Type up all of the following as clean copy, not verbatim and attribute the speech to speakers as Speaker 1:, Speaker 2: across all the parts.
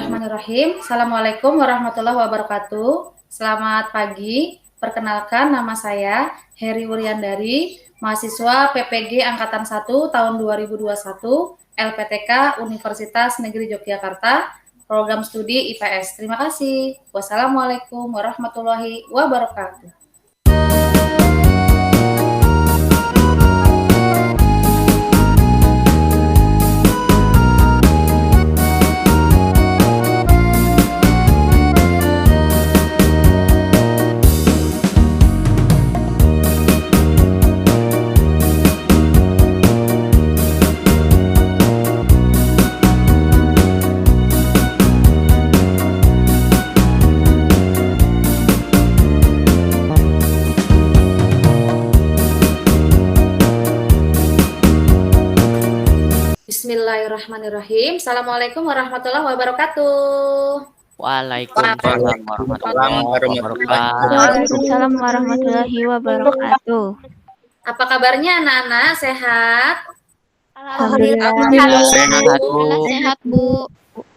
Speaker 1: Bismillahirrahmanirrahim. Assalamualaikum warahmatullahi wabarakatuh. Selamat pagi. Perkenalkan, nama saya Heri Wuryandari, mahasiswa PPG Angkatan 1 tahun 2021, LPTK Universitas Negeri Yogyakarta, program studi IPS. Terima kasih. Wassalamualaikum warahmatullahi wabarakatuh. Bismillahirrahmanirrahim. Assalamualaikum warahmatullahi wabarakatuh.
Speaker 2: Waalaikumsalam warahmatullahi wabarakatuh.
Speaker 3: Waalaikumsalam warahmatullahi wabarakatuh.
Speaker 1: Apa kabarnya anak-anak? Sehat?
Speaker 3: Alhamdulillah.
Speaker 2: Sehat, Bu.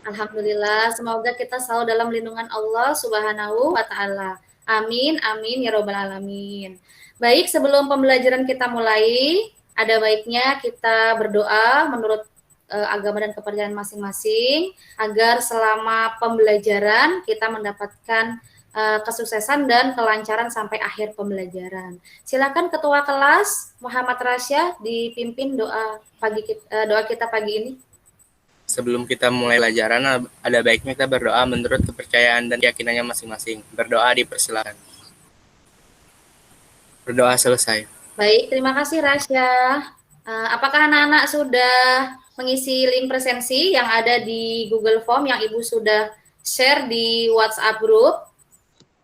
Speaker 1: Alhamdulillah. Semoga kita selalu dalam lindungan Allah Subhanahu wa taala. Amin amin ya robbal alamin. Baik, sebelum pembelajaran kita mulai, ada baiknya kita berdoa menurut agama dan kepercayaan masing-masing agar selama pembelajaran kita mendapatkan kesuksesan dan kelancaran sampai akhir pembelajaran. Silakan Ketua Kelas Muhammad Rasya dipimpin doa kita pagi ini.
Speaker 4: Sebelum kita mulai pelajaran, ada baiknya kita berdoa menurut kepercayaan dan keyakinannya masing-masing. Berdoa dipersilakan. Berdoa selesai.
Speaker 1: Baik, terima kasih Rasya. Apakah anak-anak sudah mengisi link presensi yang ada di Google Form yang Ibu sudah share di WhatsApp group?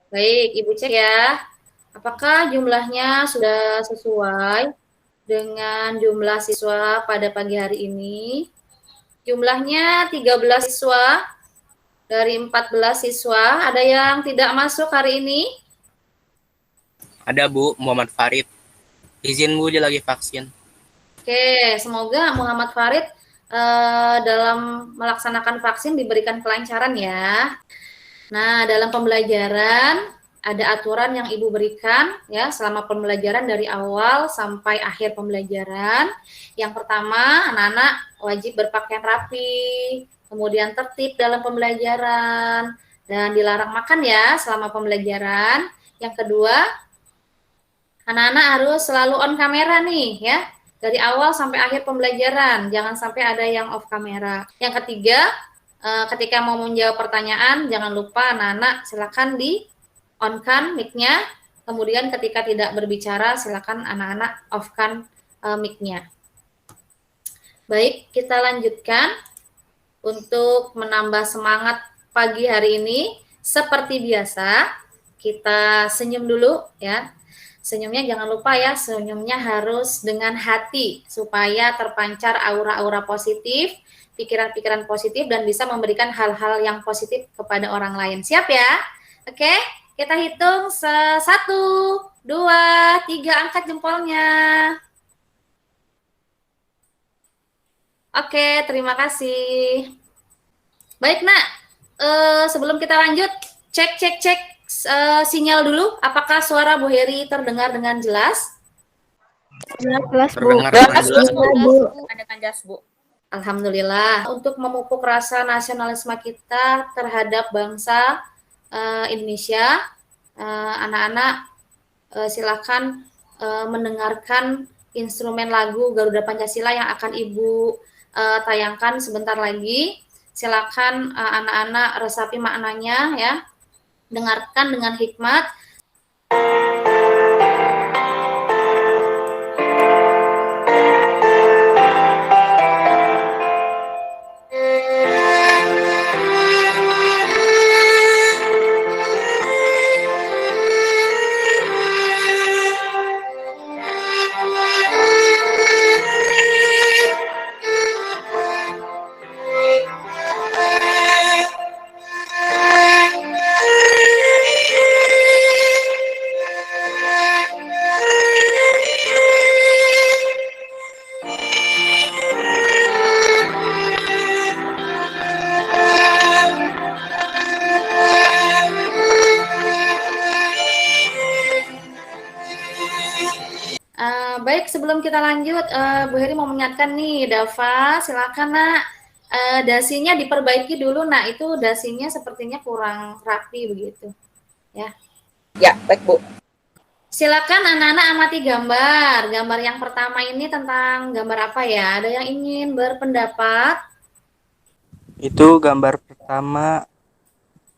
Speaker 1: Baik, Ibu cek ya. Apakah jumlahnya sudah sesuai dengan jumlah siswa pada pagi hari ini? Jumlahnya 13 siswa dari 14 siswa. Ada yang tidak masuk hari ini?
Speaker 4: Ada Bu, Muhammad Farid. Izin Bu, dia lagi vaksin.
Speaker 1: Oke, semoga Muhammad Farid dalam melaksanakan vaksin diberikan kelancaran ya. Nah, dalam pembelajaran ada aturan yang Ibu berikan ya selama pembelajaran dari awal sampai akhir pembelajaran. Yang pertama, anak-anak wajib berpakaian rapi, kemudian tertib dalam pembelajaran, dan dilarang makan ya selama pembelajaran. Yang kedua, anak-anak harus selalu on kamera nih ya, dari awal sampai akhir pembelajaran, jangan sampai ada yang off kamera. Yang ketiga, ketika mau menjawab pertanyaan, jangan lupa anak-anak silakan di on-kan mic-nya, kemudian ketika tidak berbicara, silakan anak-anak off-kan mic-nya. Baik, kita lanjutkan untuk menambah semangat pagi hari ini. Seperti biasa, kita senyum dulu ya. Senyumnya jangan lupa ya, senyumnya harus dengan hati supaya terpancar aura-aura positif, pikiran-pikiran positif dan bisa memberikan hal-hal yang positif kepada orang lain. Siap ya? Oke, kita hitung 1, 2, 3, angkat jempolnya. Oke, terima kasih. Baik nak, sebelum kita lanjut, cek sinyal dulu, apakah suara Bu Heri terdengar dengan jelas?
Speaker 3: Jelas, Bu.
Speaker 2: Jelas, Bu.
Speaker 1: Alhamdulillah. Untuk memupuk rasa nasionalisme kita terhadap bangsa Indonesia, anak-anak silakan mendengarkan instrumen lagu Garuda Pancasila yang akan Ibu tayangkan sebentar lagi. Silakan anak-anak resapi maknanya ya. Dengarkan dengan hikmat. kita lanjut, Bu Heri mau mengingatkan nih, Dava, silakan nak. Dasinya diperbaiki dulu, nak. Itu dasinya sepertinya kurang rapi begitu, ya.
Speaker 5: Ya, baik Bu.
Speaker 1: Silakan anak-anak amati gambar. Gambar yang pertama ini tentang gambar apa ya? Ada yang ingin berpendapat?
Speaker 6: Itu gambar pertama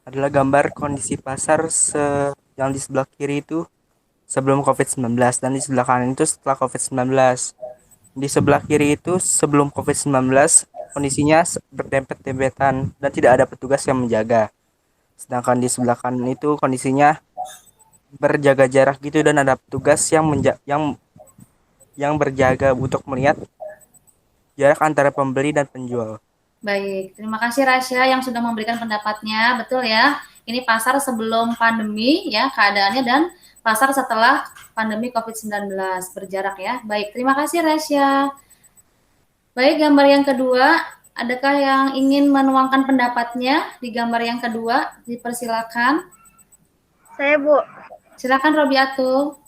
Speaker 6: adalah gambar kondisi pasar yang di sebelah kiri itu sebelum COVID-19 dan di sebelah kanan itu setelah COVID-19. Di sebelah kiri itu sebelum COVID-19 kondisinya berdempet-dempetan dan tidak ada petugas yang menjaga. Sedangkan di sebelah kanan itu kondisinya berjaga jarak gitu dan ada petugas yang berjaga untuk melihat jarak antara pembeli dan penjual.
Speaker 1: Baik, terima kasih Rasya yang sudah memberikan pendapatnya. Betul ya, ini pasar sebelum pandemi ya keadaannya dan pasar setelah pandemi COVID-19 berjarak ya. Baik, terima kasih Rasya. Baik, gambar yang kedua, adakah yang ingin menuangkan pendapatnya di gambar yang kedua? Dipersilakan.
Speaker 7: Saya Bu.
Speaker 1: Silakan Robiatul.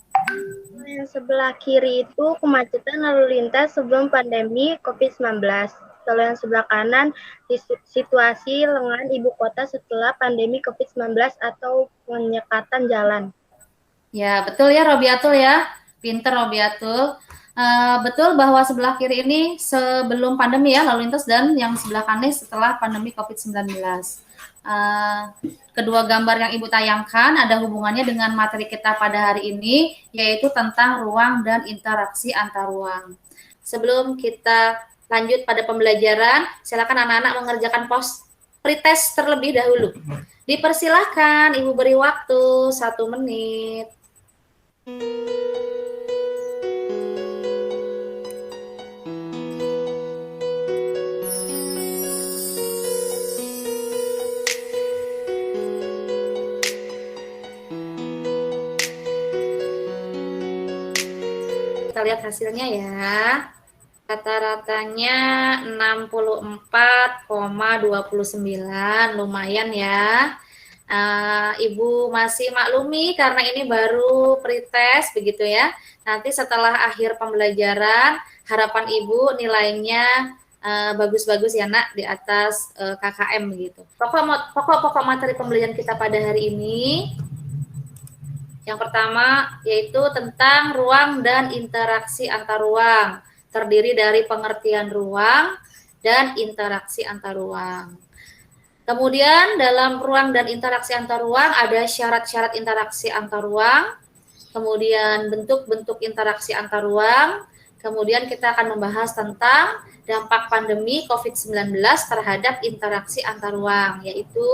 Speaker 7: Yang sebelah kiri itu kemacetan lalu lintas sebelum pandemi COVID-19. Kalau yang sebelah kanan, situasi lengan ibu kota setelah pandemi COVID-19 atau penyekatan jalan.
Speaker 1: Ya, betul ya Robiatul ya. Pinter Robiatul. Betul bahwa sebelah kiri ini sebelum pandemi ya, lalu lintas, dan yang sebelah kanan setelah pandemi COVID-19. Kedua gambar yang Ibu tayangkan ada hubungannya dengan materi kita pada hari ini, yaitu tentang ruang dan interaksi antar ruang. Sebelum kita lanjut pada pembelajaran, silakan anak-anak mengerjakan pretest terlebih dahulu. Dipersilahkan, Ibu beri waktu 1 menit. Kita lihat hasilnya ya. Rata-ratanya 64,29, lumayan ya. Ibu masih maklumi karena ini baru pretest begitu ya. Nanti setelah akhir pembelajaran, harapan Ibu nilainya bagus-bagus ya nak, di atas KKM begitu. Pokok-pokok materi pembelajaran kita pada hari ini, yang pertama yaitu tentang ruang dan interaksi antar ruang. Terdiri dari pengertian ruang dan interaksi antar ruang. Kemudian dalam ruang dan interaksi antar ruang ada syarat-syarat interaksi antar ruang, kemudian bentuk-bentuk interaksi antar ruang, kemudian kita akan membahas tentang dampak pandemi COVID-19 terhadap interaksi antar ruang, yaitu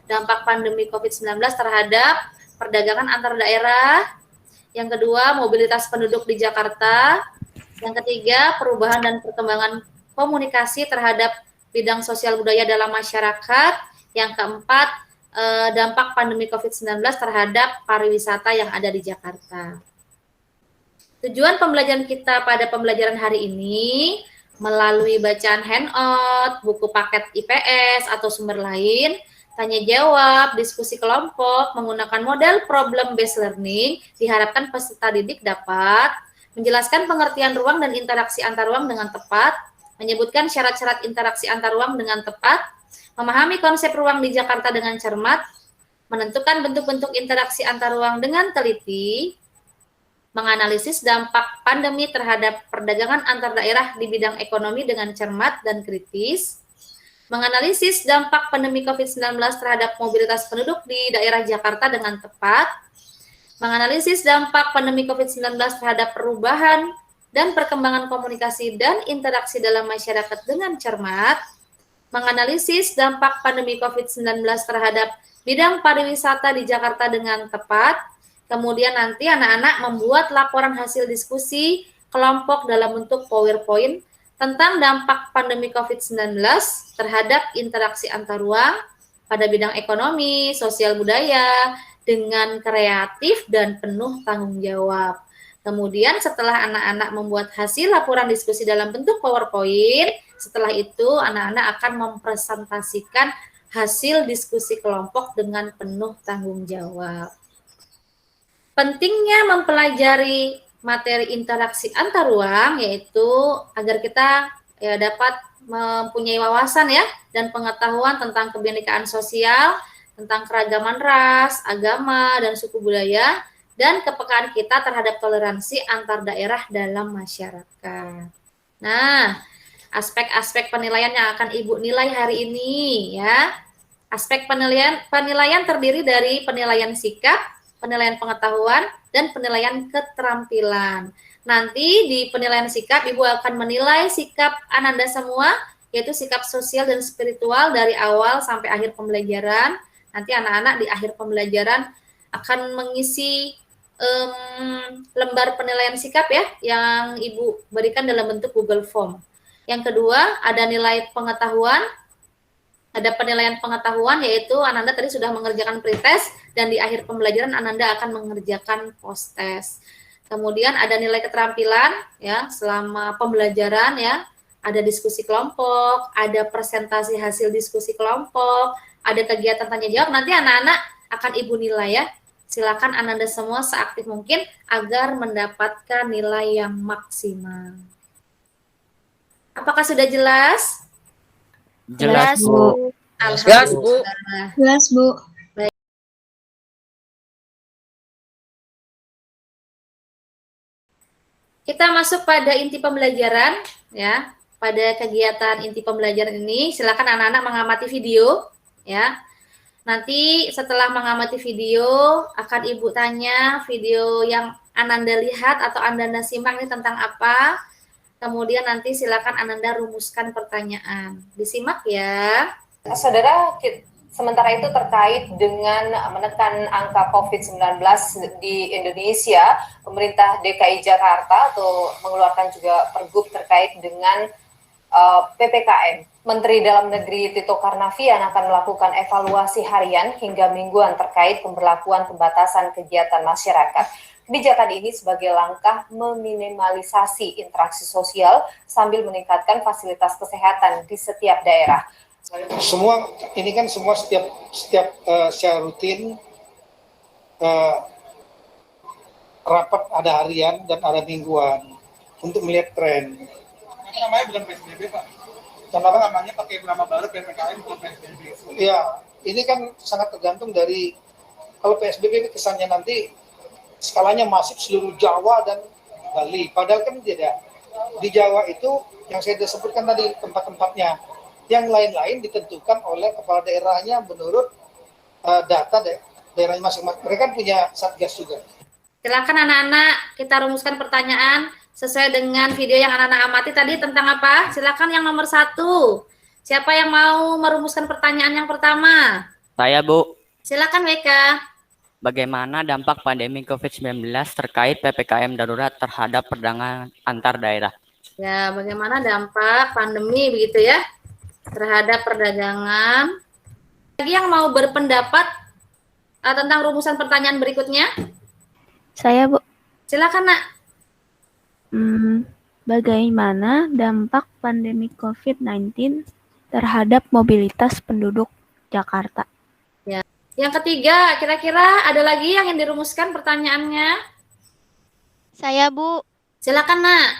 Speaker 1: dampak pandemi COVID-19 terhadap perdagangan antar daerah, yang kedua mobilitas penduduk di Jakarta, yang ketiga, perubahan dan perkembangan komunikasi terhadap bidang sosial budaya dalam masyarakat. Yang keempat, dampak pandemi COVID-19 terhadap pariwisata yang ada di Jakarta. Tujuan pembelajaran kita pada pembelajaran hari ini, melalui bacaan handout, buku paket IPS, atau sumber lain, tanya jawab, diskusi kelompok, menggunakan model problem-based learning, diharapkan peserta didik dapat menjelaskan pengertian ruang dan interaksi antar ruang dengan tepat, menyebutkan syarat-syarat interaksi antar ruang dengan tepat, memahami konsep ruang di Jakarta dengan cermat, menentukan bentuk-bentuk interaksi antar ruang dengan teliti, menganalisis dampak pandemi terhadap perdagangan antar daerah di bidang ekonomi dengan cermat dan kritis, menganalisis dampak pandemi COVID-19 terhadap mobilitas penduduk di daerah Jakarta dengan tepat, menganalisis dampak pandemi COVID-19 terhadap perubahan dan perkembangan komunikasi dan interaksi dalam masyarakat dengan cermat, menganalisis dampak pandemi COVID-19 terhadap bidang pariwisata di Jakarta dengan tepat, kemudian nanti anak-anak membuat laporan hasil diskusi kelompok dalam bentuk PowerPoint tentang dampak pandemi COVID-19 terhadap interaksi antar ruang pada bidang ekonomi, sosial budaya, dengan kreatif dan penuh tanggung jawab. Kemudian setelah anak-anak membuat hasil laporan diskusi dalam bentuk PowerPoint, setelah itu anak-anak akan mempresentasikan hasil diskusi kelompok dengan penuh tanggung jawab. Pentingnya materi interaksi antar ruang, yaitu agar kita ya dapat mempunyai wawasan ya dan pengetahuan tentang kebinekaan sosial, tentang keragaman ras, agama, dan suku budaya, dan kepekaan kita terhadap toleransi antar daerah dalam masyarakat. Nah, aspek-aspek penilaian yang akan Ibu nilai hari ini ya. Aspek penilaian terdiri dari penilaian sikap, penilaian pengetahuan, dan penilaian keterampilan. Nanti di penilaian sikap, Ibu akan menilai sikap Ananda semua, yaitu sikap sosial dan spiritual dari awal sampai akhir pembelajaran. Nanti anak-anak di akhir pembelajaran akan mengisi lembar penilaian sikap ya, yang Ibu berikan dalam bentuk Google Form. Yang kedua, ada nilai pengetahuan. Ada penilaian pengetahuan, yaitu Ananda tadi sudah mengerjakan pretest, dan di akhir pembelajaran Ananda akan mengerjakan post-test. Kemudian ada nilai keterampilan, ya, selama pembelajaran, ya, ada diskusi kelompok, ada presentasi hasil diskusi kelompok, ada kegiatan tanya jawab. Nanti anak-anak akan Ibu nilai ya. Silakan Ananda semua seaktif mungkin agar mendapatkan nilai yang maksimal. Apakah sudah jelas?
Speaker 2: Jelas, Bu.
Speaker 4: Jelas, Bu.
Speaker 1: Alhamdulillah.
Speaker 3: Jelas, Bu.
Speaker 1: Kita masuk pada inti pembelajaran ya. Pada kegiatan inti pembelajaran ini silakan anak-anak mengamati video ya. Nanti setelah mengamati video akan Ibu tanya video yang Ananda lihat atau Ananda simak ini tentang apa. Kemudian nanti silakan Ananda rumuskan pertanyaan. Disimak ya.
Speaker 5: Saudara, sementara itu terkait dengan menekan angka COVID-19 di Indonesia, pemerintah DKI Jakarta atau mengeluarkan juga pergub terkait dengan PPKM. Menteri Dalam Negeri Tito Karnavian akan melakukan evaluasi harian hingga mingguan terkait pemberlakuan pembatasan kegiatan masyarakat. Kebijakan ini sebagai langkah meminimalisasi interaksi sosial sambil meningkatkan fasilitas kesehatan di setiap daerah.
Speaker 8: Semua ini kan semua setiap secara rutin rapat ada harian dan ada mingguan untuk melihat tren.
Speaker 9: Itu namanya bukan PSBB, Pak. Contohnya namanya pakai nama baru PPKM bukan PSBB.
Speaker 8: Iya, ini kan sangat tergantung dari kalau PSBB kesannya nanti skalanya masif seluruh Jawa dan Bali. Padahal kan tidak. Di Jawa itu yang saya sudah sebutkan tadi tempat-tempatnya. Yang lain-lain ditentukan oleh kepala daerahnya menurut data daerahnya masing-masing. Mereka punya satgas juga.
Speaker 1: Silakan anak-anak kita rumuskan pertanyaan sesuai dengan video yang anak-anak amati tadi tentang apa. Silakan yang nomor 1. Siapa yang mau merumuskan pertanyaan yang pertama?
Speaker 2: Saya, Bu.
Speaker 1: Silakan Weka.
Speaker 2: Bagaimana dampak pandemi COVID-19 terkait PPKM darurat terhadap perdagangan antar daerah?
Speaker 1: Ya, bagaimana dampak pandemi begitu ya terhadap perdagangan? Lagi yang mau berpendapat tentang rumusan pertanyaan berikutnya?
Speaker 3: Saya, Bu.
Speaker 1: Silakan, Nak.
Speaker 3: Bagaimana dampak pandemi COVID-19 terhadap mobilitas penduduk Jakarta?
Speaker 1: Yang ketiga, kira-kira ada lagi yang ingin dirumuskan pertanyaannya?
Speaker 10: Saya, Bu.
Speaker 1: Silakan, Nak.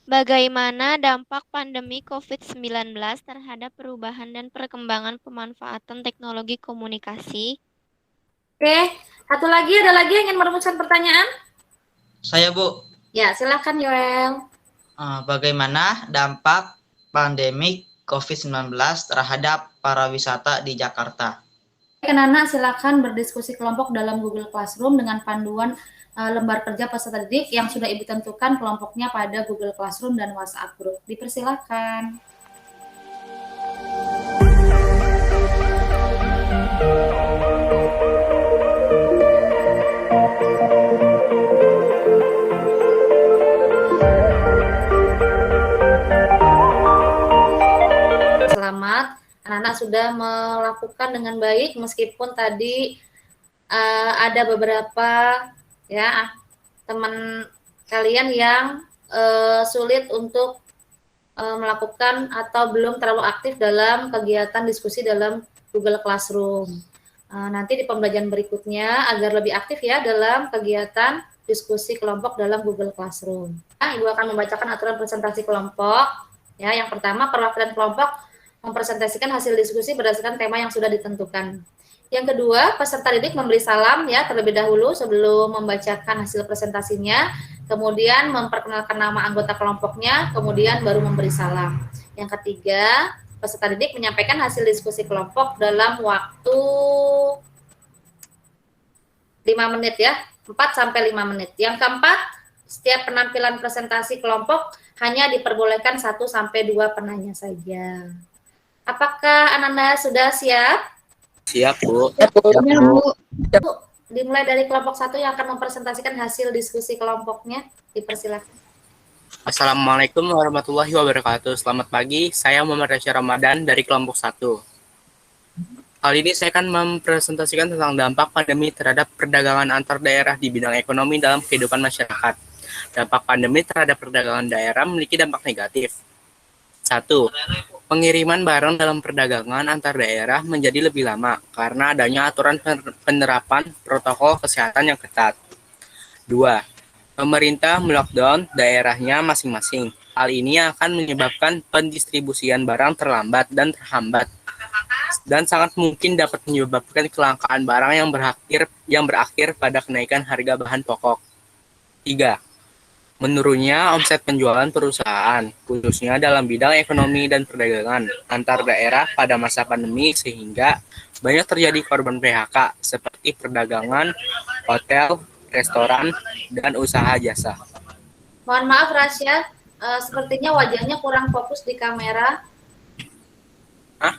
Speaker 10: Bagaimana dampak pandemi COVID-19 terhadap perubahan dan perkembangan pemanfaatan teknologi komunikasi?
Speaker 1: Oke, satu lagi, ada lagi yang ingin merumuskan pertanyaan?
Speaker 11: Saya, Bu.
Speaker 1: Ya, silakan Yoel.
Speaker 11: Bagaimana dampak pandemi COVID-19 terhadap para wisata di Jakarta?
Speaker 1: Anak-anak silakan berdiskusi kelompok dalam Google Classroom dengan panduan lembar kerja peserta didik yang sudah Ibu tentukan kelompoknya pada Google Classroom dan WhatsApp Group. Dipersilakan. Selamat, anak-anak sudah melakukan dengan baik meskipun tadi ada beberapa ya teman kalian yang sulit untuk melakukan atau belum terlalu aktif dalam kegiatan diskusi dalam Google Classroom. Nanti di pembelajaran berikutnya agar lebih aktif ya dalam kegiatan diskusi kelompok dalam Google Classroom. Nah, Ibu akan membacakan aturan presentasi kelompok. Ya, yang pertama, perwakilan kelompok mempresentasikan hasil diskusi berdasarkan tema yang sudah ditentukan. Yang kedua, peserta didik memberi salam ya terlebih dahulu sebelum membacakan hasil presentasinya, kemudian memperkenalkan nama anggota kelompoknya, kemudian baru memberi salam. Yang ketiga, peserta didik menyampaikan hasil diskusi kelompok dalam waktu 5 menit ya, 4 sampai 5 menit. Yang keempat, setiap penampilan presentasi kelompok hanya diperbolehkan 1 sampai 2 penanya saja. Apakah Ananda sudah siap?
Speaker 4: Siap, Bu.
Speaker 1: Bu, dimulai dari kelompok 1 yang akan mempresentasikan hasil diskusi kelompoknya. Dipersilakan.
Speaker 4: Assalamualaikum warahmatullahi wabarakatuh. Selamat pagi, saya Muhammad Rasya Ramadan dari kelompok 1. Kali ini saya akan mempresentasikan tentang dampak pandemi terhadap perdagangan antar daerah di bidang ekonomi dalam kehidupan masyarakat. Dampak pandemi terhadap perdagangan daerah memiliki dampak negatif. 1. Pengiriman barang dalam perdagangan antar daerah menjadi lebih lama karena adanya aturan penerapan protokol kesehatan yang ketat. 2. Pemerintah melockdown daerahnya masing-masing. Hal ini akan menyebabkan pendistribusian barang terlambat dan terhambat, dan sangat mungkin dapat menyebabkan kelangkaan barang yang berakhir pada kenaikan harga bahan pokok. 3. Menurunnya omset penjualan perusahaan, khususnya dalam bidang ekonomi dan perdagangan antar daerah pada masa pandemi sehingga banyak terjadi korban PHK seperti perdagangan, hotel, restoran, dan usaha jasa.
Speaker 1: Mohon maaf Rasya, sepertinya wajahnya kurang fokus di kamera.
Speaker 4: Hah?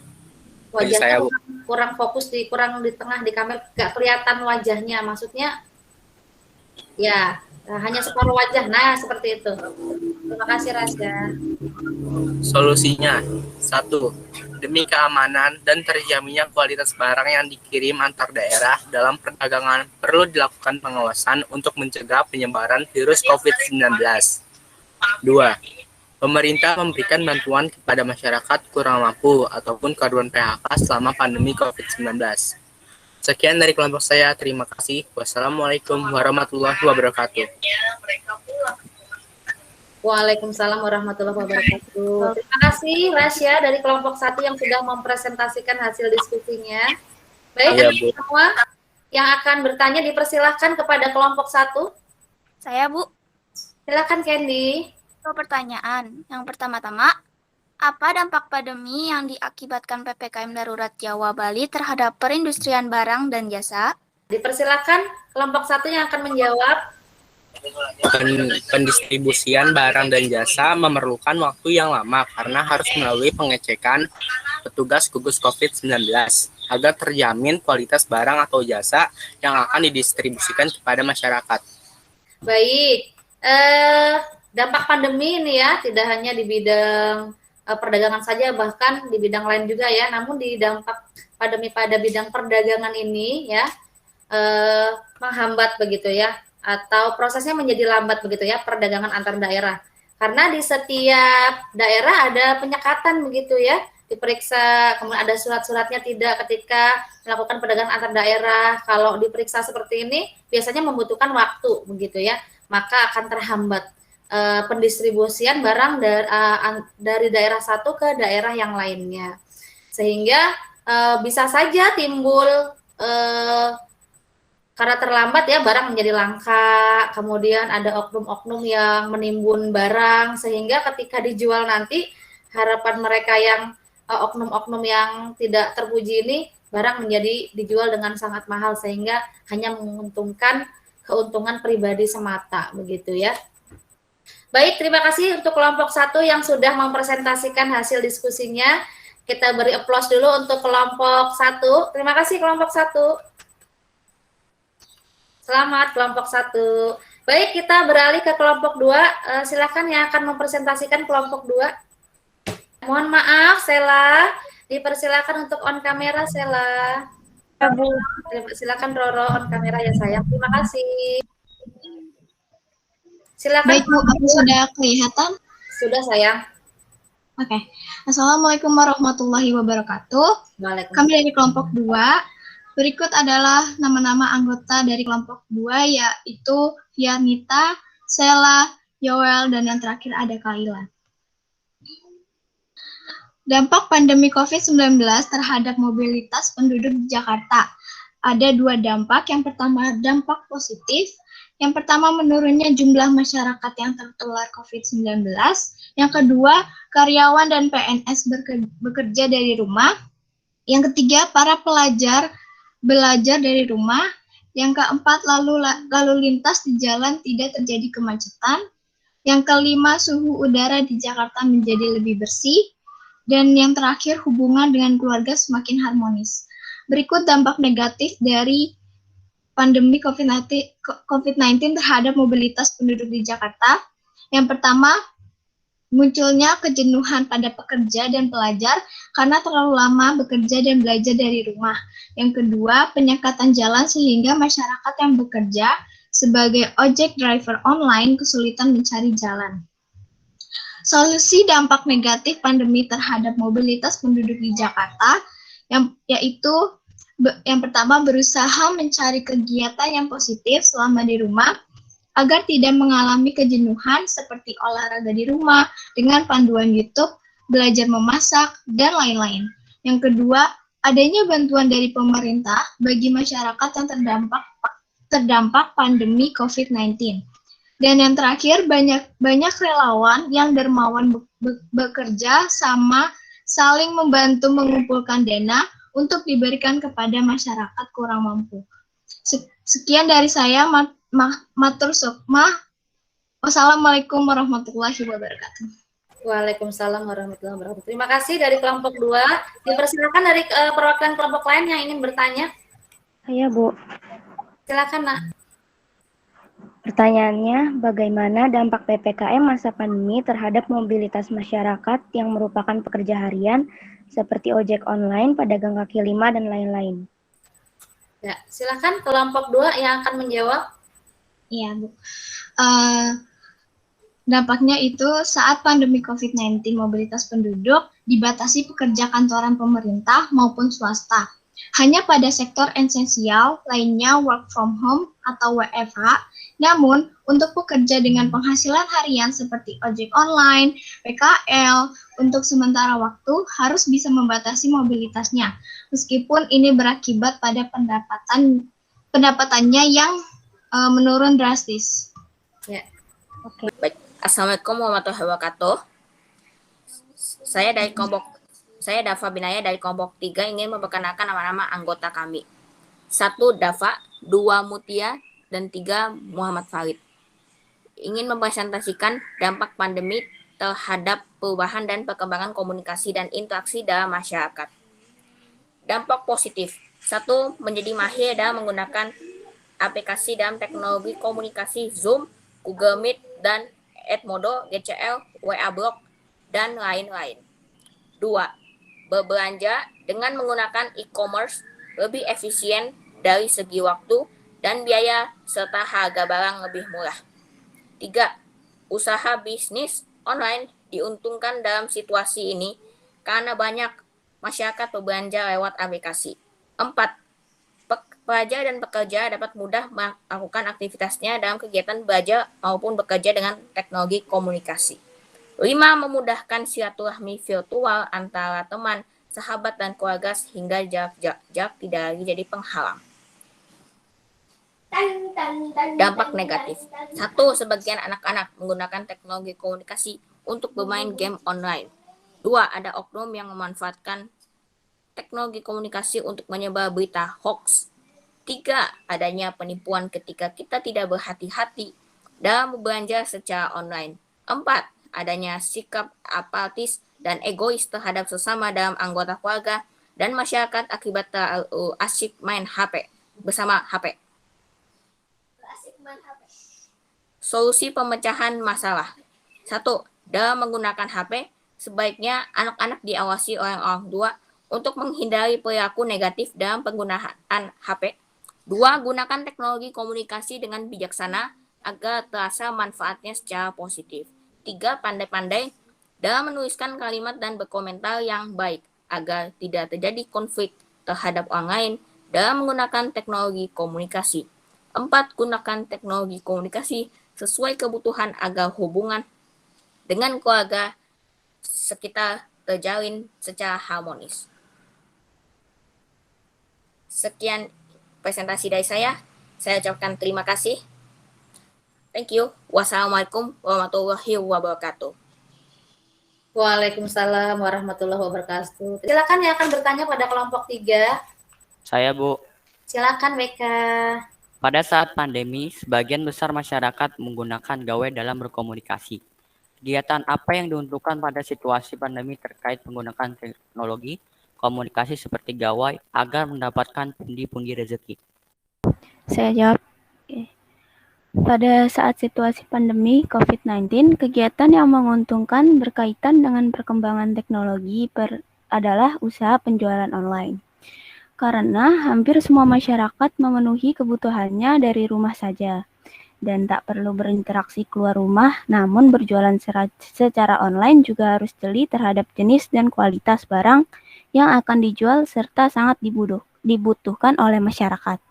Speaker 1: Wajahnya
Speaker 4: saya, Bu.
Speaker 1: kurang fokus kurang di tengah di kamera, nggak kelihatan wajahnya. Maksudnya, ya. Nah, hanya separuh wajah, nah seperti itu. Terima kasih Rasya.
Speaker 4: Solusinya, 1. Demi keamanan dan terjaminnya kualitas barang yang dikirim antar daerah dalam perdagangan, perlu dilakukan pengawasan untuk mencegah penyebaran virus COVID-19. 2. Pemerintah memberikan bantuan kepada masyarakat kurang mampu ataupun korban PHK selama pandemi COVID-19. Sekian dari kelompok saya. Terima kasih. Wassalamualaikum warahmatullahi wabarakatuh.
Speaker 1: Waalaikumsalam warahmatullahi wabarakatuh. Terima kasih Rasya dari kelompok 1 yang sudah mempresentasikan hasil diskusinya. Baik,
Speaker 4: Ya,
Speaker 1: anak semua yang akan bertanya dipersilahkan kepada kelompok 1.
Speaker 12: Saya, Bu.
Speaker 1: Silakan Candy.
Speaker 12: Pertanyaan. Yang pertama-tama, apa dampak pandemi yang diakibatkan PPKM Darurat Jawa Bali terhadap perindustrian barang dan jasa?
Speaker 1: Dipersilakan kelompok 1 yang akan menjawab.
Speaker 4: Pendistribusian barang dan jasa memerlukan waktu yang lama karena harus melalui pengecekan petugas gugus COVID-19 agar terjamin kualitas barang atau jasa yang akan didistribusikan kepada masyarakat.
Speaker 1: Baik, dampak pandemi ini ya tidak hanya di bidang perdagangan saja, bahkan di bidang lain juga ya. Namun di dampak pandemi pada bidang perdagangan ini ya menghambat begitu ya, atau prosesnya menjadi lambat begitu ya perdagangan antar daerah. Karena di setiap daerah ada penyekatan begitu ya, diperiksa, kemudian ada surat-suratnya tidak ketika melakukan perdagangan antar daerah. Kalau diperiksa seperti ini biasanya membutuhkan waktu begitu ya, maka akan terhambat pendistribusian barang dari daerah satu ke daerah yang lainnya, sehingga bisa saja timbul karena terlambat ya barang menjadi langka, kemudian ada oknum-oknum yang menimbun barang sehingga ketika dijual nanti harapan mereka yang oknum-oknum yang tidak terpuji ini barang menjadi dijual dengan sangat mahal sehingga hanya menguntungkan keuntungan pribadi semata begitu ya. Baik, terima kasih untuk kelompok 1 yang sudah mempresentasikan hasil diskusinya. Kita beri aplaus dulu untuk kelompok 1. Terima kasih kelompok 1. Selamat kelompok 1. Baik, kita beralih ke kelompok 2. Silakan yang akan mempresentasikan kelompok 2. Mohon maaf, Sela. Dipersilakan untuk on kamera, Sela. Silakan Roro on kamera ya sayang. Terima kasih. Silakan.
Speaker 13: Baik Bu, aku sudah kelihatan?
Speaker 1: Sudah sayang.
Speaker 13: Oke. Assalamualaikum warahmatullahi wabarakatuh.
Speaker 1: Waalaikumsalam.
Speaker 13: Kami dari kelompok 2 Berikut adalah nama-nama anggota dari kelompok 2, yaitu Vianita, Sela, Yoel, dan yang terakhir ada Kaila. Dampak pandemi COVID-19 terhadap mobilitas penduduk di Jakarta. Ada 2 dampak. Yang pertama, dampak positif. Yang pertama, menurunnya jumlah masyarakat yang tertular COVID-19. Yang kedua, karyawan dan PNS bekerja dari rumah. Yang ketiga, para pelajar belajar dari rumah. Yang keempat, lalu lintas di jalan tidak terjadi kemacetan. Yang kelima, suhu udara di Jakarta menjadi lebih bersih. Dan yang terakhir, hubungan dengan keluarga semakin harmonis. Berikut dampak negatif dari pandemi COVID-19 terhadap mobilitas penduduk di Jakarta. Yang pertama, munculnya kejenuhan pada pekerja dan pelajar karena terlalu lama bekerja dan belajar dari rumah. Yang kedua, penyekatan jalan sehingga masyarakat yang bekerja sebagai ojek driver online kesulitan mencari jalan. Solusi dampak negatif pandemi terhadap mobilitas penduduk di Jakarta, yaitu yang pertama, berusaha mencari kegiatan yang positif selama di rumah agar tidak mengalami kejenuhan seperti olahraga di rumah dengan panduan YouTube, belajar memasak, dan lain-lain. Yang kedua, adanya bantuan dari pemerintah bagi masyarakat yang terdampak pandemi COVID-19. Dan yang terakhir, banyak relawan yang dermawan bekerja sama saling membantu mengumpulkan dana untuk diberikan kepada masyarakat kurang mampu. Sekian dari saya, matur sukma. Wassalamualaikum warahmatullahi wabarakatuh.
Speaker 1: Waalaikumsalam warahmatullahi wabarakatuh. Terima kasih dari kelompok 2. Dipersilakan dari perwakilan kelompok lain yang ingin bertanya.
Speaker 3: Saya, Bu.
Speaker 1: Silakan, Nak.
Speaker 3: Pertanyaannya, bagaimana dampak PPKM masa pandemi terhadap mobilitas masyarakat yang merupakan pekerja harian seperti ojek online, pedagang kaki lima, dan lain-lain?
Speaker 1: Ya, silakan kelompok 2 yang akan menjawab.
Speaker 13: Iya, Bu. Dampaknya itu saat pandemi COVID-19, mobilitas penduduk dibatasi pekerja kantoran pemerintah maupun swasta. Hanya pada sektor esensial, lainnya work from home atau WFH. Namun, untuk pekerja dengan penghasilan harian seperti ojek online, PKL, untuk sementara waktu harus bisa membatasi mobilitasnya, meskipun ini berakibat pada pendapatannya yang menurun drastis.
Speaker 1: Ya.
Speaker 14: Oke. Baik. Assalamualaikum warahmatullahi wabarakatuh. Saya Dava Binaya dari kelompok 3 ingin memperkenalkan nama-nama anggota kami. 1. Dava, 2. Mutia, dan 3. Muhammad Farid. Ingin mempresentasikan dampak pandemi terhadap perubahan dan perkembangan komunikasi dan interaksi dalam masyarakat. Dampak positif. 1. Menjadi mahir dalam menggunakan aplikasi dalam teknologi komunikasi Zoom, Google Meet, dan Edmodo, GCL, WA Blog, dan lain-lain. 2. Berbelanja dengan menggunakan e-commerce lebih efisien dari segi waktu dan biaya serta harga barang lebih murah. 3. Usaha bisnis online diuntungkan dalam situasi ini karena banyak masyarakat berbelanja lewat aplikasi. 4. Pelajar dan pekerja dapat mudah melakukan aktivitasnya dalam kegiatan belajar maupun bekerja dengan teknologi komunikasi. 5. Memudahkan silaturahmi virtual antara teman, sahabat, dan keluarga sehingga jarak tidak lagi jadi penghalang. Dampak negatif. 1. Sebagian anak-anak menggunakan teknologi komunikasi untuk bermain game online. 2. Ada oknum yang memanfaatkan teknologi komunikasi untuk menyebar berita hoax. 3. Adanya penipuan ketika kita tidak berhati-hati dalam belanja secara online. 4. Adanya sikap apatis dan egois terhadap sesama dalam anggota keluarga dan masyarakat akibat terlalu asyik main HP bersama HP. Solusi pemecahan masalah. 1. Dalam menggunakan HP, sebaiknya anak-anak diawasi oleh orang tua untuk menghindari perilaku negatif dalam penggunaan HP. 2. Gunakan teknologi komunikasi dengan bijaksana agar terasa manfaatnya secara positif. 3. Pandai-pandai dalam menuliskan kalimat dan berkomentar yang baik agar tidak terjadi konflik terhadap orang lain dalam menggunakan teknologi komunikasi. 4. Gunakan teknologi komunikasi sesuai kebutuhan agar hubungan dengan keluarga sekitar terjalin secara harmonis. Sekian presentasi dari saya. Saya ucapkan terima kasih. Thank you. Wassalamualaikum warahmatullahi wabarakatuh.
Speaker 1: Waalaikumsalam warahmatullahi wabarakatuh. Silakan yang akan bertanya pada kelompok 3.
Speaker 2: Saya, Bu.
Speaker 1: Silakan Beka.
Speaker 2: Pada saat pandemi, sebagian besar masyarakat menggunakan gawai dalam berkomunikasi. Kegiatan apa yang diuntukkan pada situasi pandemi terkait menggunakan teknologi komunikasi seperti gawai agar mendapatkan pundi-pundi rezeki?
Speaker 3: Saya jawab. Pada saat situasi pandemi COVID-19, kegiatan yang menguntungkan berkaitan dengan perkembangan teknologi adalah usaha penjualan online. Karena hampir semua masyarakat memenuhi kebutuhannya dari rumah saja dan tak perlu berinteraksi keluar rumah, namun berjualan secara online juga harus jeli terhadap jenis dan kualitas barang yang akan dijual serta sangat dibutuhkan oleh masyarakat.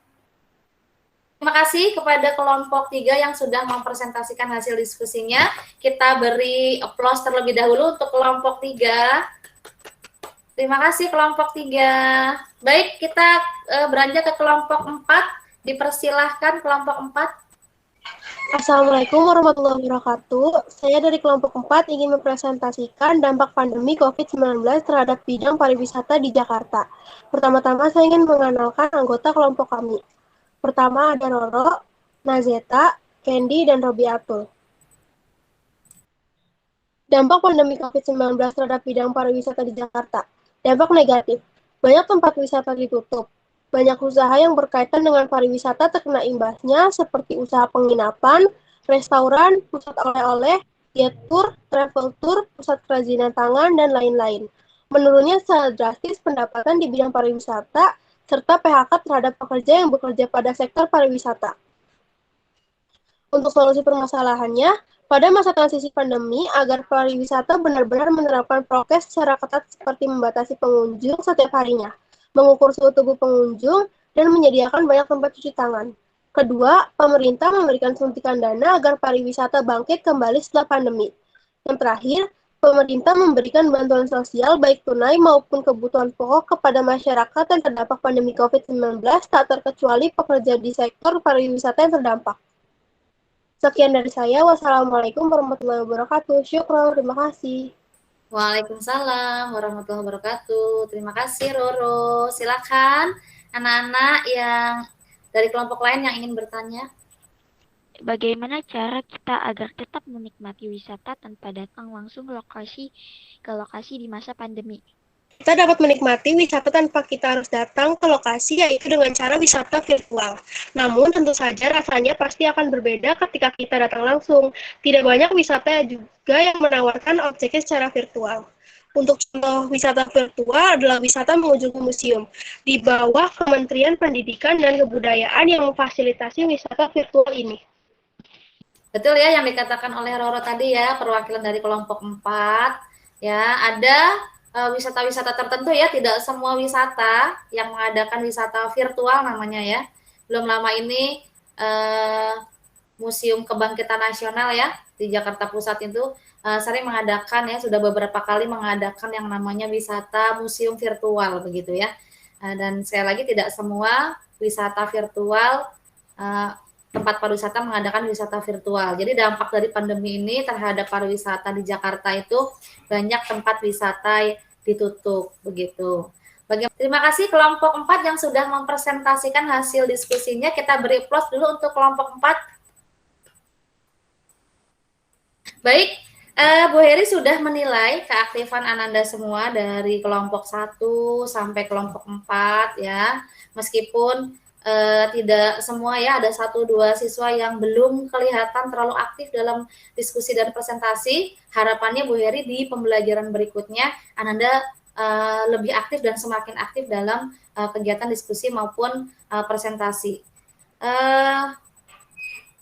Speaker 1: Terima kasih kepada kelompok 3 yang sudah mempresentasikan hasil diskusinya. Kita beri aplaus terlebih dahulu untuk kelompok 3. Terima kasih kelompok 3. Baik, kita beranjak ke kelompok 4. Dipersilahkan kelompok 4.
Speaker 7: Assalamualaikum warahmatullahi wabarakatuh. Saya dari kelompok 4 ingin mempresentasikan dampak pandemi COVID-19 terhadap bidang pariwisata di Jakarta. Pertama-tama saya ingin mengenalkan anggota kelompok kami. Pertama ada Roro, Nazeta, Candy, dan Robiatul. Dampak pandemi COVID-19 terhadap bidang pariwisata di Jakarta. Dampak negatif. Banyak tempat wisata ditutup. Banyak usaha yang berkaitan dengan pariwisata terkena imbasnya seperti usaha penginapan, restoran, pusat oleh-oleh, diet tour, travel tour, pusat kerajinan tangan, dan lain-lain. Menurunnya secara drastis pendapatan di bidang pariwisata serta PHK terhadap pekerja yang bekerja pada sektor pariwisata. Untuk solusi permasalahannya, pada masa transisi pandemi, agar pariwisata benar-benar menerapkan prokes secara ketat seperti membatasi pengunjung setiap harinya, mengukur suhu tubuh pengunjung, dan menyediakan banyak tempat cuci tangan. Kedua, pemerintah memberikan suntikan dana agar pariwisata bangkit kembali setelah pandemi. Yang terakhir, pemerintah memberikan bantuan sosial baik tunai maupun kebutuhan pokok kepada masyarakat yang terdampak pandemi COVID-19, tak terkecuali pekerja di sektor pariwisata yang terdampak. Sekian dari saya. Wassalamualaikum warahmatullahi wabarakatuh. Syukron, terima kasih.
Speaker 1: Waalaikumsalam warahmatullahi wabarakatuh. Terima kasih Roro. Silakan anak-anak yang dari kelompok lain yang ingin bertanya.
Speaker 10: Bagaimana cara kita agar tetap menikmati wisata tanpa datang langsung ke lokasi di masa pandemi?
Speaker 7: Kita dapat menikmati wisata tanpa kita harus datang ke lokasi, yaitu dengan cara wisata virtual. Namun tentu saja rasanya pasti akan berbeda ketika kita datang langsung. Tidak banyak wisata juga yang menawarkan objeknya secara virtual. Untuk contoh wisata virtual adalah wisata mengunjungi museum di bawah Kementerian Pendidikan dan Kebudayaan yang memfasilitasi wisata virtual ini.
Speaker 1: Betul ya yang dikatakan oleh Roro tadi ya, perwakilan dari kelompok 4. Ya, ada wisata-wisata tertentu ya, tidak semua wisata yang mengadakan wisata virtual namanya ya. Belum lama ini Museum Kebangkitan Nasional ya di Jakarta Pusat itu sering mengadakan ya, sudah beberapa kali mengadakan yang namanya wisata museum virtual begitu ya. Dan sekali lagi tidak semua wisata virtual tempat pariwisata mengadakan wisata virtual. Jadi dampak dari pandemi ini terhadap pariwisata di Jakarta itu banyak tempat wisata ditutup begitu. Terima kasih kelompok 4 yang sudah mempresentasikan hasil diskusinya. Kita beri aplaus dulu untuk kelompok 4. Baik, Bu Heri sudah menilai keaktifan Ananda semua dari kelompok 1 sampai kelompok 4 ya. Meskipun tidak semua ya, ada 1-2 siswa yang belum kelihatan terlalu aktif dalam diskusi dan presentasi. Harapannya Bu Heri di pembelajaran berikutnya Ananda lebih aktif dan semakin aktif dalam kegiatan diskusi maupun presentasi.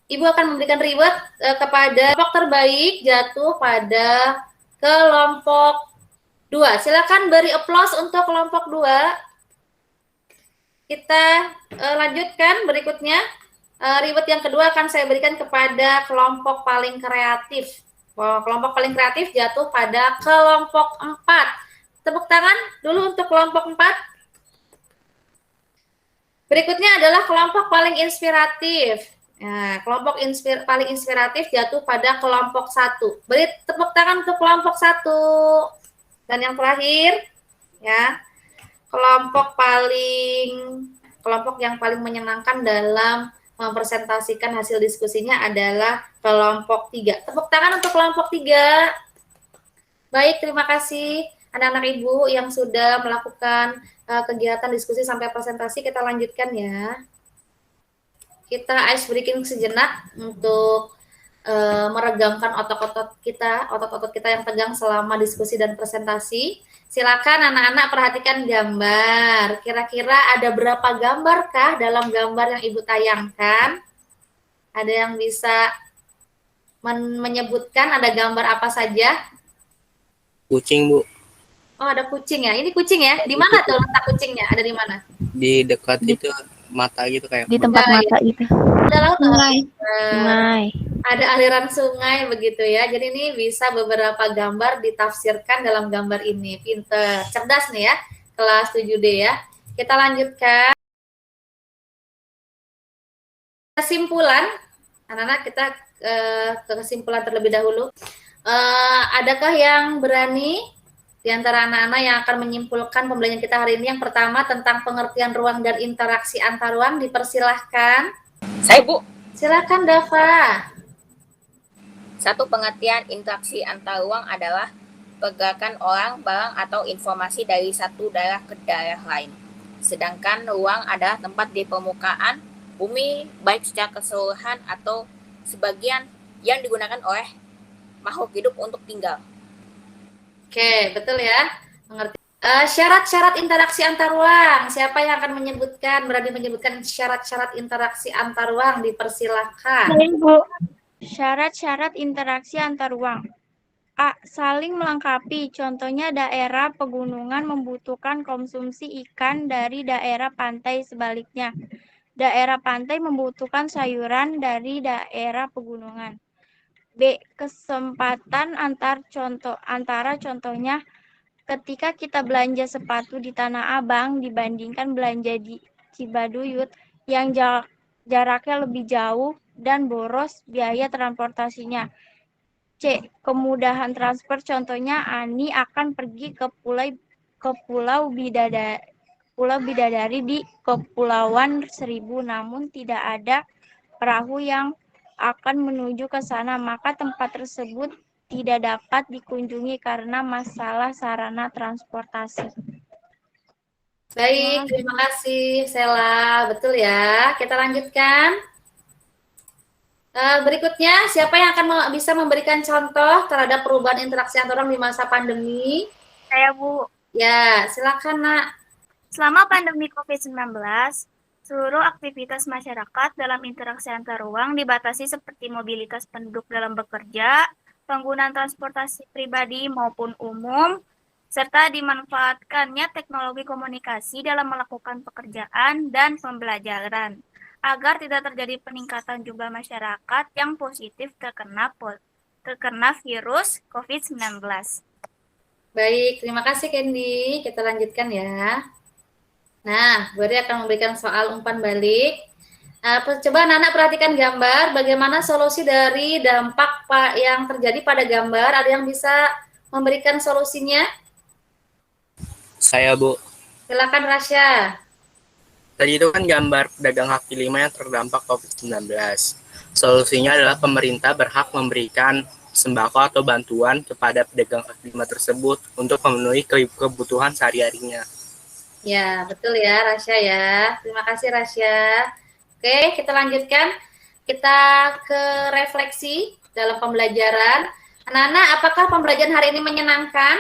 Speaker 1: Ibu akan memberikan reward kepada kelompok terbaik jatuh pada kelompok 2. Silakan beri aplaus untuk kelompok 2. kita lanjutkan berikutnya. Reward yang kedua akan saya berikan kepada kelompok paling kreatif. Kelompok paling kreatif jatuh pada kelompok 4. Tepuk tangan dulu untuk kelompok 4. Berikutnya adalah kelompok paling inspiratif. Nah, kelompok paling inspiratif jatuh pada kelompok 1. Beri tepuk tangan untuk kelompok 1. Dan yang terakhir, ya, kelompok yang paling menyenangkan dalam mempresentasikan hasil diskusinya adalah kelompok 3. Tepuk tangan untuk kelompok 3. Baik, terima kasih anak-anak Ibu yang sudah melakukan kegiatan diskusi sampai presentasi. Kita lanjutkan ya. Kita ice breaking sejenak untuk meregangkan otot-otot kita yang tegang selama diskusi dan presentasi. Silakan anak-anak perhatikan gambar. Kira-kira ada berapa gambarkah dalam gambar yang Ibu tayangkan? Ada yang bisa menyebutkan ada gambar apa saja?
Speaker 4: Kucing, Bu.
Speaker 1: Oh, ada kucing ya. Ini kucing ya. Di mana tuh letak kucingnya? Ada di mana?
Speaker 4: Di dekat itu mata gitu kayak.
Speaker 3: Di tempat mata gitu.
Speaker 1: Ada laut,
Speaker 3: Sungai.
Speaker 1: Ada aliran sungai begitu ya. Jadi ini bisa beberapa gambar ditafsirkan dalam gambar ini. Pinter, cerdas nih ya. Kelas 7D ya. Kita lanjutkan. Kesimpulan. Anak-anak kita ke kesimpulan terlebih dahulu. Adakah yang berani di antara anak-anak yang akan menyimpulkan pembelajaran kita hari ini? Yang pertama tentang pengertian ruang dan interaksi antar ruang, dipersilahkan.
Speaker 14: Saya, Bu.
Speaker 1: Silakan, Dava.
Speaker 14: Satu, pengertian interaksi antar ruang adalah pergerakan orang, barang, atau informasi dari satu daerah ke daerah lain. Sedangkan ruang adalah tempat di permukaan bumi, baik secara keseluruhan atau sebagian yang digunakan oleh makhluk hidup untuk tinggal.
Speaker 1: Oke, betul ya. Mengerti. Syarat-syarat interaksi antar ruang. Siapa yang akan berani menyebutkan syarat-syarat interaksi antar ruang? Dipersilahkan.
Speaker 12: Bu. Syarat-syarat interaksi antar ruang. A. Saling melengkapi. Contohnya daerah pegunungan membutuhkan konsumsi ikan dari daerah pantai, sebaliknya. Daerah pantai membutuhkan sayuran dari daerah pegunungan. B. Kesempatan antara contohnya ketika kita belanja sepatu di Tanah Abang dibandingkan belanja di Cibaduyut yang jaraknya lebih jauh dan boros biaya transportasinya. C. Kemudahan transfer, contohnya Ani akan pergi ke Pulau Bidadari di Kepulauan Seribu, namun tidak ada perahu yang akan menuju ke sana, maka tempat tersebut tidak dapat dikunjungi karena masalah sarana transportasi.
Speaker 1: Baik, terima kasih Sela. Betul ya. Kita lanjutkan. Berikutnya, siapa yang akan bisa memberikan contoh terhadap perubahan interaksi antar orang di masa pandemi?
Speaker 12: Saya, Bu.
Speaker 1: Ya, silakan, Nak.
Speaker 12: Selama pandemi COVID-19, seluruh aktivitas masyarakat dalam interaksi antar ruang dibatasi seperti mobilitas penduduk dalam bekerja, penggunaan transportasi pribadi maupun umum, serta dimanfaatkannya teknologi komunikasi dalam melakukan pekerjaan dan pembelajaran, agar tidak terjadi peningkatan jumlah masyarakat yang positif terkena virus COVID-19.
Speaker 1: Baik, terima kasih Candy. Kita lanjutkan ya. Nah, Bari akan memberikan soal umpan balik. Coba anak-anak perhatikan gambar, bagaimana solusi dari dampak yang terjadi pada gambar. Ada yang bisa memberikan solusinya?
Speaker 4: Saya, Bu.
Speaker 1: Silakan, Rasya.
Speaker 4: Tadi itu kan gambar pedagang kaki lima yang terdampak COVID-19. Solusinya adalah pemerintah berhak memberikan sembako atau bantuan kepada pedagang kaki lima tersebut untuk memenuhi kebutuhan sehari-harinya.
Speaker 1: Ya, betul ya, Rasya ya. Terima kasih, Rasya. Oke, kita lanjutkan. Kita ke refleksi dalam pembelajaran. Anak-anak, apakah pembelajaran hari ini menyenangkan?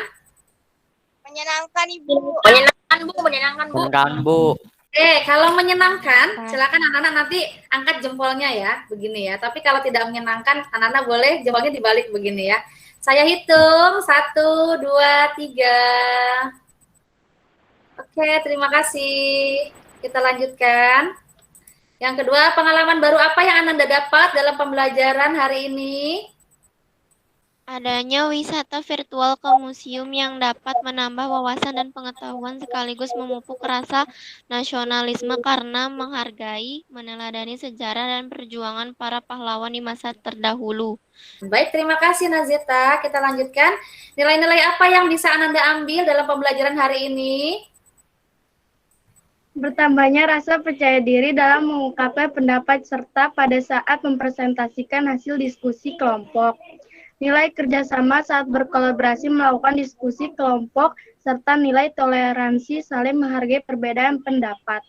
Speaker 12: Menyenangkan, Ibu.
Speaker 14: Menyenangkan, Bu. Menyenangkan, Bu.
Speaker 2: Menyenangkan, Bu.
Speaker 1: Oke, kalau menyenangkan, silakan anak-anak nanti angkat jempolnya ya, begini ya. Tapi kalau tidak menyenangkan, anak-anak boleh jempolnya dibalik begini ya. Saya hitung, 1, 2, 3. Oke, terima kasih. kita lanjutkan. Yang kedua, pengalaman baru apa yang Ananda dapat dalam pembelajaran hari ini?
Speaker 10: Adanya wisata virtual ke museum yang dapat menambah wawasan dan pengetahuan sekaligus memupuk rasa nasionalisme karena menghargai, meneladani sejarah dan perjuangan para pahlawan di masa terdahulu.
Speaker 1: Baik, terima kasih Nazita. Kita lanjutkan. Nilai-nilai apa yang bisa Ananda ambil dalam pembelajaran hari ini?
Speaker 7: Bertambahnya rasa percaya diri dalam mengungkapkan pendapat serta pada saat mempresentasikan hasil diskusi kelompok. Nilai kerjasama saat berkolaborasi melakukan diskusi kelompok, serta nilai toleransi saling menghargai perbedaan pendapat.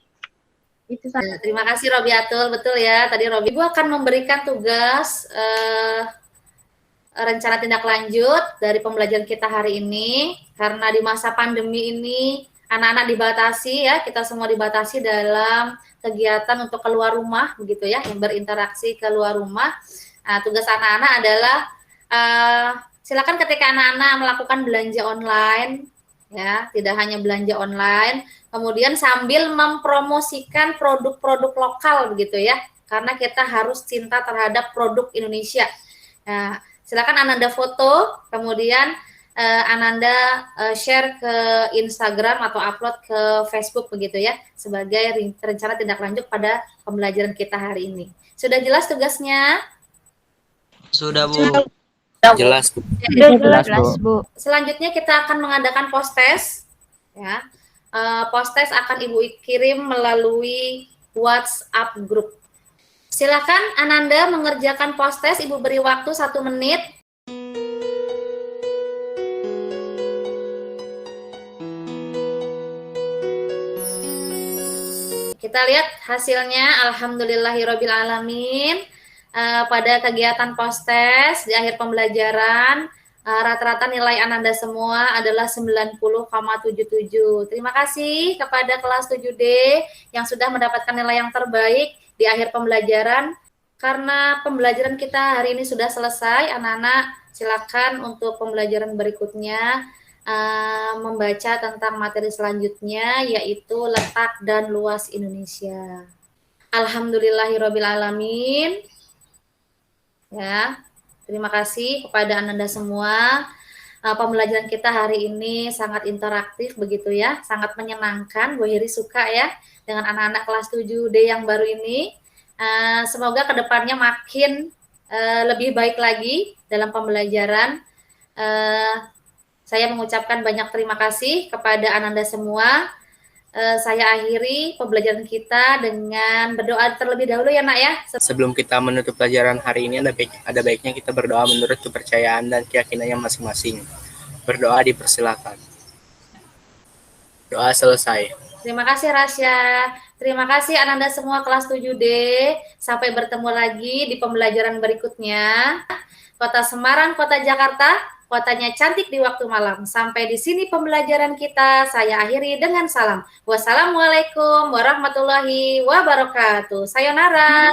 Speaker 7: Itu saja.
Speaker 1: Terima kasih Robiatul, betul ya. Tadi Robi, Ibu akan memberikan tugas rencana tindak lanjut dari pembelajaran kita hari ini. Karena di masa pandemi ini, anak-anak dibatasi ya, kita semua dibatasi dalam kegiatan untuk keluar rumah, begitu ya, yang berinteraksi keluar rumah. Nah, tugas anak-anak adalah silakan ketika anak-anak melakukan belanja online, ya, tidak hanya belanja online, kemudian sambil mempromosikan produk-produk lokal, begitu ya, karena kita harus cinta terhadap produk Indonesia. Nah, silakan Ananda foto, kemudian Ananda share ke Instagram atau upload ke Facebook, begitu ya, sebagai rencana tindak lanjut pada pembelajaran kita hari ini. Sudah jelas tugasnya?
Speaker 11: Sudah, Bu.
Speaker 4: Jelas, Bu.
Speaker 3: Jelas, Bu.
Speaker 1: Selanjutnya kita akan mengadakan post-test. Ya. Post-test akan Ibu kirim melalui WhatsApp group. Silakan Ananda mengerjakan post-test. Ibu beri waktu 1 menit. Kita lihat hasilnya. Alhamdulillahirabbil alamin. Pada kegiatan post-test di akhir pembelajaran, rata-rata nilai Ananda semua adalah 90,77. Terima kasih kepada kelas 7D yang sudah mendapatkan nilai yang terbaik di akhir pembelajaran. Karena pembelajaran kita hari ini sudah selesai, anak-anak silakan untuk pembelajaran berikutnya membaca tentang materi selanjutnya, yaitu letak dan luas Indonesia. Alhamdulillahirabbil alamin. Ya, terima kasih kepada Ananda semua. Pembelajaran kita hari ini sangat interaktif, begitu ya, sangat menyenangkan. Bu Hiri suka ya dengan anak-anak kelas 7D yang baru ini. Semoga kedepannya makin lebih baik lagi dalam pembelajaran. Saya mengucapkan banyak terima kasih kepada Ananda semua. Saya akhiri pembelajaran kita dengan berdoa terlebih dahulu ya nak ya.
Speaker 4: Sebelum kita menutup pelajaran hari ini, ada baiknya kita berdoa menurut kepercayaan dan keyakinannya masing-masing. Berdoa dipersilakan. Doa selesai.
Speaker 1: Terima kasih Rasya. Terima kasih Ananda semua kelas 7D. Sampai bertemu lagi di pembelajaran berikutnya. Kota Semarang, Kota Jakarta, kotanya cantik di waktu malam. Sampai di sini pembelajaran kita. Saya akhiri dengan salam. Wassalamualaikum warahmatullahi wabarakatuh. Sayonara.